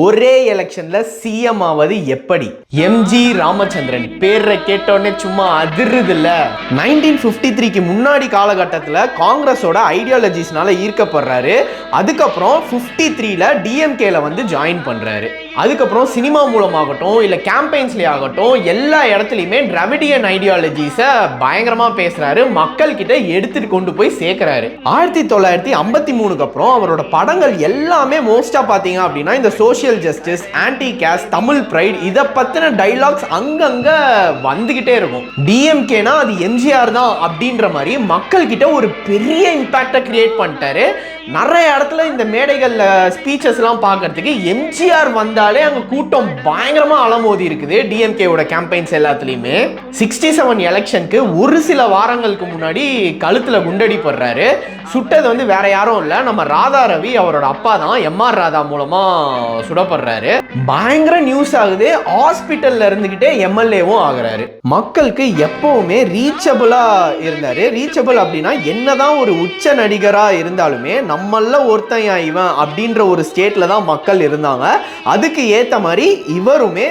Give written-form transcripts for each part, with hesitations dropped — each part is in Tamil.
ஒரே எலெக்ஷன்ல சிஎம் ஆவது எப்படி? எம்ஜி ராமச்சந்திரன் பேரை கேட்டோடனே சும்மா அதிர்றது இல்ல. 1953க்கு முன்னாடி காலகட்டத்தில் காங்கிரஸோட ஐடியாலஜிஸ்னால ஈர்க்கப்படுறாரு. அதுக்கப்புறம் 53ல டிஎம்கேல வந்து ஜாயின் பண்றாரு. அதுக்கப்புறம் சினிமா மூலமாகட்டும் இல்ல கேம்பெயின்ஸ்ல ஆகட்டும் எல்லா இடத்துலையுமே டிராவிடியன் ஐடியாலஜிஸை பயங்கரமா பேசுறாரு, மக்கள் கிட்ட எடுத்துட்டு கொண்டு போய் சேர்க்கிறாரு. 1953க்கு அப்புறம் அவரோட படங்கள் எல்லாமே மோஸ்டா பாத்தீங்க அப்படின்னா இந்த social justice, anti caste, Tamil pride இதை பத்தின டைலாக்ஸ் அங்கங்க வந்துகிட்டே இருக்கும். டிஎம்கேனா அது எம்ஜிஆர் தான் அப்படின்ற மாதிரி மக்கள் கிட்ட ஒரு பெரிய இம்பாக்டை கிரியேட் பண்ணிட்டாரு. நிறைய இடத்துல இந்த மேடைகள்ல ஸ்பீச்சஸ் எல்லாம் பார்க்கறதுக்கு எம்ஜிஆர் வந்தாலே அங்க கூட்டம் பயங்கரமா அலமோதி இருக்குது. டிஎம்கேவோட கேம்பெயின்ஸ் எல்லாத்துலயுமே 67 எலெக்ஷனுக்கு ஒரு சில வாரங்களுக்கு முன்னாடி கழுத்துல குண்டடி போடுறாரு. சுட்டது வந்து வேற யாரும் இல்ல, நம்ம ராதா ரவி அவரோட அப்பா தான். எம்ஆர் ராதா மூலமா சுடப்படுறாரு. பயங்கர நியூஸ் ஆகுது. ஹாஸ்பிட்டல்ல இருந்துகிட்டே எம்எல்ஏவும் ஆகுறாரு. மக்களுக்கு எப்பவுமே ரீச்சபிளா இருந்தாரு. ரீச்சபிள் அப்படின்னா என்னதான் ஒரு உச்ச நடிகரா இருந்தாலுமே நம்மள ஒருத்தன் இவன் அப்படின்ற ஒரு ஸ்டேட்ல தான் மக்கள் இருந்தாங்க. அதுக்கு ஏத்த மாதிரி இவருமே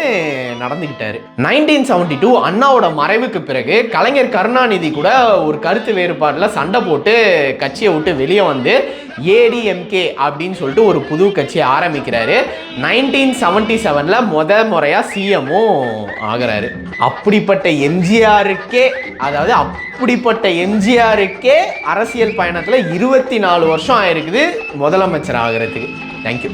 நடந்துகிட்டாரு. 1972 அண்ணாவோட மறைவுக்கு பிறகு கலைஞர் கருணாநிதி கூட ஒரு கருத்து வேறுபாடுல சண்டை போட்டு கட்சியை விட்டு வெளியே வந்து ஏடிஎம்கே அப்படின்னு சொல்லிட்டு ஒரு புது கட்சியை ஆரம்பிக்கிறாரு. 1977ல முறையா சிஎம்மும் ஆகிறாரு. அப்படிப்பட்ட எம்ஜிஆருக்கே அரசியல் பயணத்துல 24 வருஷம் ஆயிருக்குது முதலமைச்சர் ஆகிறதுக்கு. தேங்க்யூ.